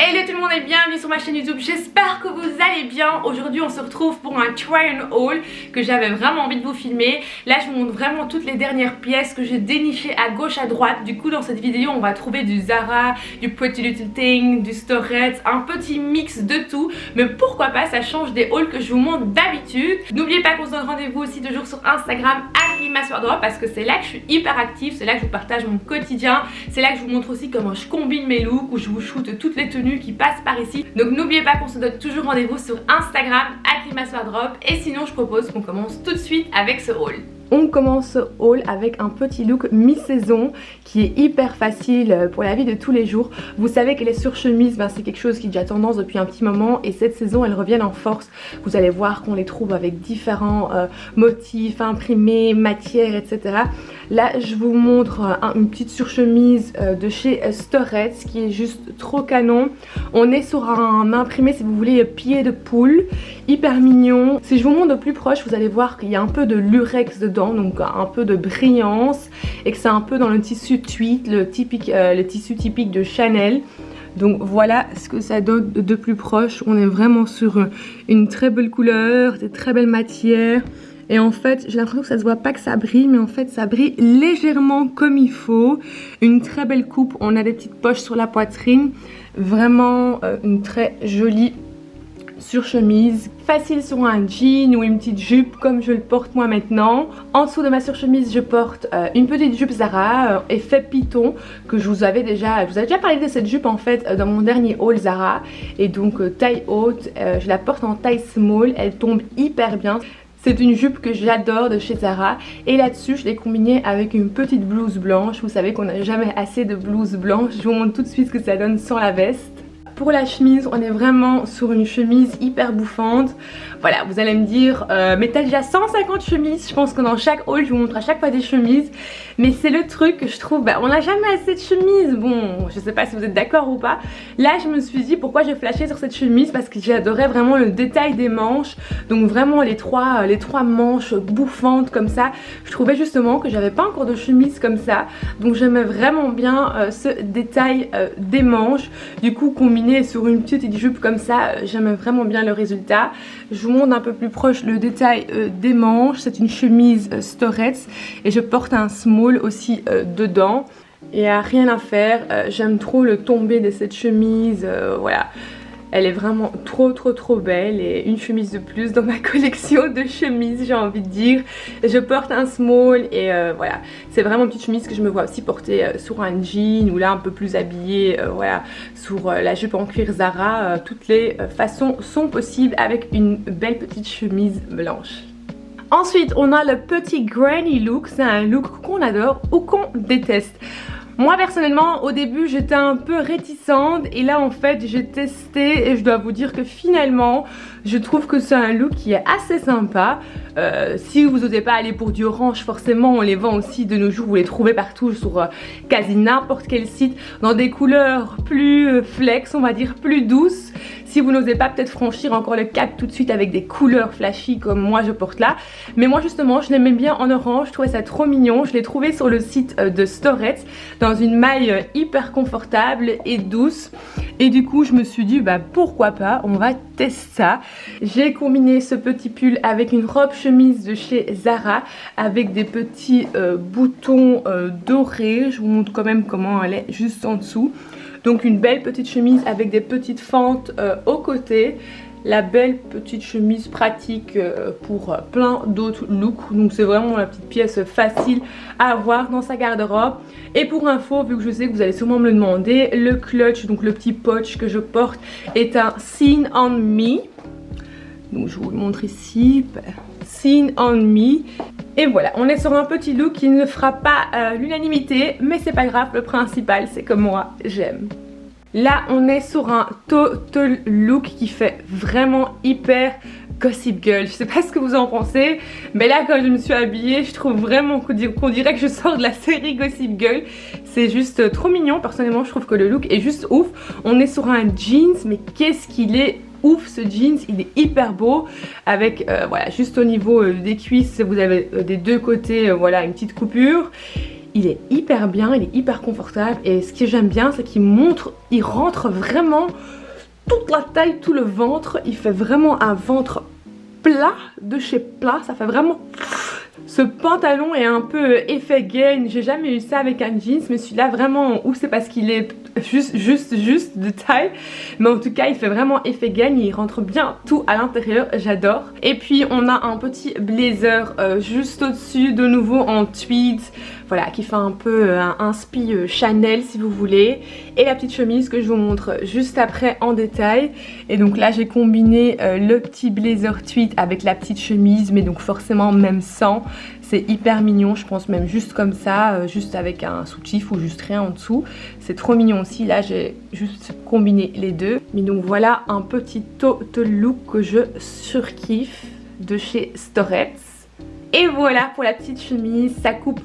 Hello tout le monde et bienvenue sur ma chaîne YouTube, j'espère que vous allez bien. Aujourd'hui on se retrouve pour un try and haul que j'avais vraiment envie de vous filmer. Là je vous montre vraiment toutes les dernières pièces que j'ai dénichées à gauche à droite. Du coup dans cette vidéo on va trouver du Zara, du Pretty Little Thing, du Storette, un petit mix de tout. Mais pourquoi pas, ça change des hauls que je vous montre d'habitude. N'oubliez pas qu'on se donne rendez-vous aussi toujours sur Instagram @limaswardrobe parce que c'est là que je suis hyper active, c'est là que je vous partage mon quotidien. C'est là que je vous montre aussi comment je combine mes looks, où je vous shoot toutes les tenues qui passent par ici. Donc n'oubliez pas qu'on se donne toujours rendez-vous sur Instagram @limaswardrobe. Et sinon je propose qu'on commence tout de suite avec ce haul. On commence ce haul avec un petit look mi-saison qui est hyper facile pour la vie de tous les jours. Vous savez que les surchemises, c'est quelque chose qui est déjà tendance depuis un petit moment et cette saison elles reviennent en force. Vous allez voir qu'on les trouve avec différents motifs, imprimés, matières, etc. Là je vous montre une petite surchemise de chez Storette qui est juste trop canon. On est sur un imprimé, si vous voulez, pied de poule, hyper mignon. Si je vous montre de plus proche, vous allez voir qu'il y a un peu de lurex dedans, donc un peu de brillance, et que c'est un peu dans le tissu tweed, le tissu typique de Chanel. Donc voilà ce que ça donne de plus proche. On est vraiment sur une très belle couleur, des très belles matières. Et en fait j'ai l'impression que ça se voit pas que ça brille, mais en fait ça brille légèrement comme il faut. Une très belle coupe, on a des petites poches sur la poitrine. Vraiment une très jolie surchemise, facile sur un jean ou une petite jupe comme je le porte moi maintenant. En dessous de ma surchemise je porte une petite jupe Zara effet python que je vous avais déjà parlé de cette jupe en fait dans mon dernier haul Zara. Et donc taille haute, je la porte en taille small, elle tombe hyper bien. C'est une jupe que j'adore de chez Zara et là-dessus je l'ai combinée avec une petite blouse blanche. Vous savez qu'on n'a jamais assez de blouse blanche. Je vous montre tout de suite ce que ça donne sans la veste. Pour la chemise, on est vraiment sur une chemise hyper bouffante. Voilà, vous allez me dire, mais t'as déjà 150 chemises. Je pense que dans chaque haul, je vous montre à chaque fois des chemises. Mais c'est le truc que je trouve, on n'a jamais assez de chemises. Bon, je sais pas si vous êtes d'accord ou pas. Là, je me suis dit, pourquoi j'ai flashé sur cette chemise? Parce que j'adorais vraiment le détail des manches. Donc vraiment les trois manches bouffantes comme ça. Je trouvais justement que j'avais pas encore de chemise comme ça. Donc j'aimais vraiment bien ce détail des manches. Du coup, combiné sur une petite jupe comme ça, j'aime vraiment bien le résultat. Je vous montre un peu plus proche le détail des manches. C'est une chemise Storette et je porte un small aussi dedans. Il n'y a rien à faire, j'aime trop le tombé de cette chemise, voilà. Elle est vraiment trop belle et une chemise de plus dans ma collection de chemises, j'ai envie de dire. Je porte un small et voilà, c'est vraiment une petite chemise que je me vois aussi porter sur un jean ou là un peu plus habillée, voilà, sur la jupe en cuir Zara. Toutes les façons sont possibles avec une belle petite chemise blanche. Ensuite on a le petit granny look, c'est un look qu'on adore ou qu'on déteste. Moi personnellement au début j'étais un peu réticente et là en fait j'ai testé et je dois vous dire que finalement je trouve que c'est un look qui est assez sympa. Si vous n'osez pas aller pour du orange, forcément on les vend aussi de nos jours, vous les trouvez partout sur quasi n'importe quel site dans des couleurs plus flex, on va dire plus douces. Si vous n'osez pas peut-être franchir encore le cap tout de suite avec des couleurs flashy comme moi je porte là. Mais moi justement je l'aimais bien en orange, je trouvais ça trop mignon. Je l'ai trouvé sur le site de Storette dans une maille hyper confortable et douce. Et du coup je me suis dit pourquoi pas, on va tester ça. J'ai combiné ce petit pull avec une robe chemise de chez Zara avec des petits boutons dorés. Je vous montre quand même comment elle est juste en dessous. Donc une belle petite chemise avec des petites fentes aux côtés. La belle petite chemise pratique pour plein d'autres looks. Donc c'est vraiment la petite pièce facile à avoir dans sa garde-robe. Et pour info, vu que je sais que vous allez sûrement me le demander, le clutch, donc le petit poche que je porte est un Seen on Me. Donc je vous le montre ici, Seen on Me. Et voilà, on est sur un petit look qui ne fera pas l'unanimité, mais c'est pas grave, le principal c'est que moi j'aime. Là on est sur un total look qui fait vraiment hyper Gossip Girl. Je sais pas ce que vous en pensez, mais là quand je me suis habillée, je trouve vraiment qu'on dirait que je sors de la série Gossip Girl. C'est juste trop mignon, personnellement je trouve que le look est juste ouf. On est sur un jeans, mais qu'est-ce qu'il est ouf ce jeans, il est hyper beau avec voilà, juste au niveau des cuisses vous avez des deux côtés voilà, une petite coupure. il est hyper bien, il est hyper confortable et ce que j'aime bien c'est qu'il rentre vraiment toute la taille, tout le ventre. Il fait vraiment un ventre plat, de chez plat, ça fait vraiment... Ce pantalon est un peu effet gain, j'ai jamais eu ça avec un jeans, mais celui-là vraiment, ou c'est parce qu'il est juste de taille, mais en tout cas il fait vraiment effet gain, il rentre bien tout à l'intérieur, j'adore. Et puis on a un petit blazer juste au-dessus, de nouveau en tweed, voilà, qui fait un peu un spi Chanel si vous voulez. Et la petite chemise que je vous montre juste après en détail. Et donc là j'ai combiné le petit blazer tweed avec la petite chemise, mais donc forcément même sans. C'est hyper mignon, je pense même juste comme ça, juste avec un soutif ou juste rien en dessous. C'est trop mignon aussi, là j'ai juste combiné les deux. Mais donc voilà un petit total look que je surkiffe de chez Storets. Et voilà pour la petite chemise, ça coupe.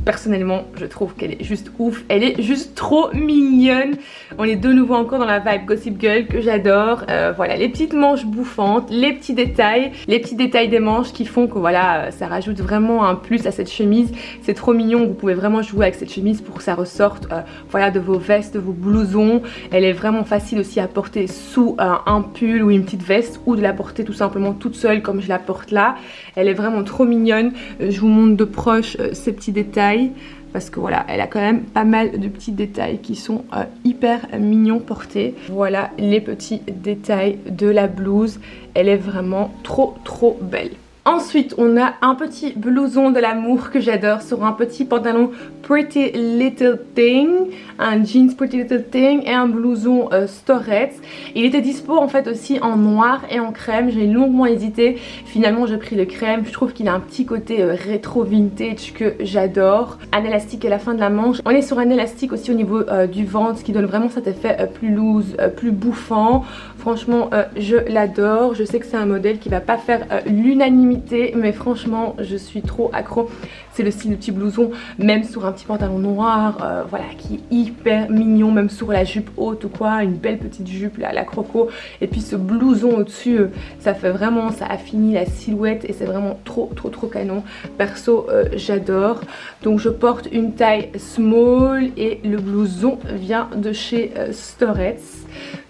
Personnellement, je trouve qu'elle est juste ouf, elle est juste trop mignonne. On est de nouveau encore dans la vibe Gossip Girl que j'adore. Voilà, les petites manches bouffantes, les petits détails des manches qui font que voilà, ça rajoute vraiment un plus à cette chemise. C'est trop mignon, vous pouvez vraiment jouer avec cette chemise pour que ça ressorte voilà, de vos vestes, de vos blousons. Elle est vraiment facile aussi à porter sous un pull ou une petite veste, ou de la porter tout simplement toute seule comme je la porte là. Elle est vraiment trop mignonne. Je vous montre de proche ces petits détails. Parce que voilà, elle a quand même pas mal de petits détails qui sont hyper mignons portés. Voilà les petits détails de la blouse. Elle est vraiment trop belle. Ensuite, on a un petit blouson de l'amour que j'adore sur un petit pantalon Pretty Little Thing, un jeans Pretty Little Thing et un blouson Storets. Il était dispo en fait aussi en noir et en crème. J'ai longuement hésité. Finalement, j'ai pris le crème. Je trouve qu'il a un petit côté rétro vintage que j'adore. Un élastique à la fin de la manche. On est sur un élastique aussi au niveau du ventre, ce qui donne vraiment cet effet plus loose, plus bouffant. Franchement, je l'adore. Je sais que c'est un modèle qui va pas faire l'unanimité, mais franchement je suis trop accro. C'est le style de petit blouson, même sur un petit pantalon noir, voilà, qui est hyper mignon, même sur la jupe haute ou quoi, une belle petite jupe là, la croco, et puis ce blouson au dessus, ça fait vraiment, ça affinit la silhouette et c'est vraiment trop canon. Perso j'adore. Donc je porte une taille small et le blouson vient de chez Storets.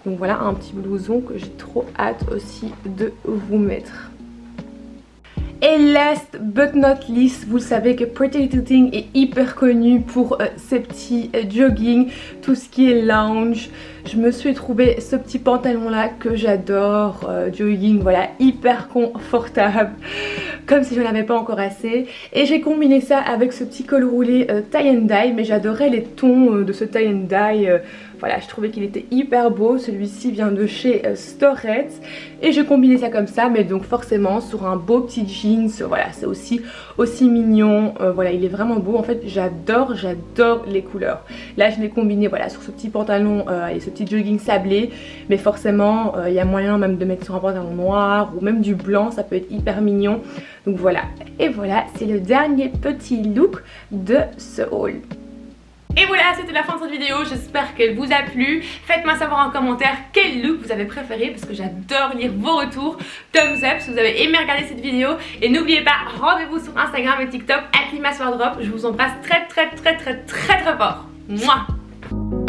Donc voilà un petit blouson que j'ai trop hâte aussi de vous mettre. Et last but not least, vous le savez que Pretty Little Thing est hyper connu pour ses petits jogging, tout ce qui est lounge. Je me suis trouvé ce petit pantalon là que j'adore, jogging, voilà, hyper confortable, comme si je n'en avais pas encore assez. Et j'ai combiné ça avec ce petit col roulé tie and dye, mais j'adorais les tons de ce tie and dye. Voilà, je trouvais qu'il était hyper beau. Celui-ci vient de chez Storets. Et j'ai combiné ça comme ça, mais donc forcément sur un beau petit jeans. Voilà, c'est aussi mignon. Voilà, il est vraiment beau. En fait, j'adore les couleurs. Là, je l'ai combiné voilà, sur ce petit pantalon et ce petit jogging sablé. Mais forcément, il y a moyen même de mettre sur un pantalon noir ou même du blanc. Ça peut être hyper mignon. Donc voilà. Et voilà, c'est le dernier petit look de ce haul. Et voilà, c'était la fin de cette vidéo, j'espère qu'elle vous a plu. Faites-moi savoir en commentaire quel look vous avez préféré, parce que j'adore lire vos retours. Thumbs up si vous avez aimé regarder cette vidéo. Et n'oubliez pas, rendez-vous sur Instagram et TikTok @limaswardrop. Je vous embrasse très fort. Mouah.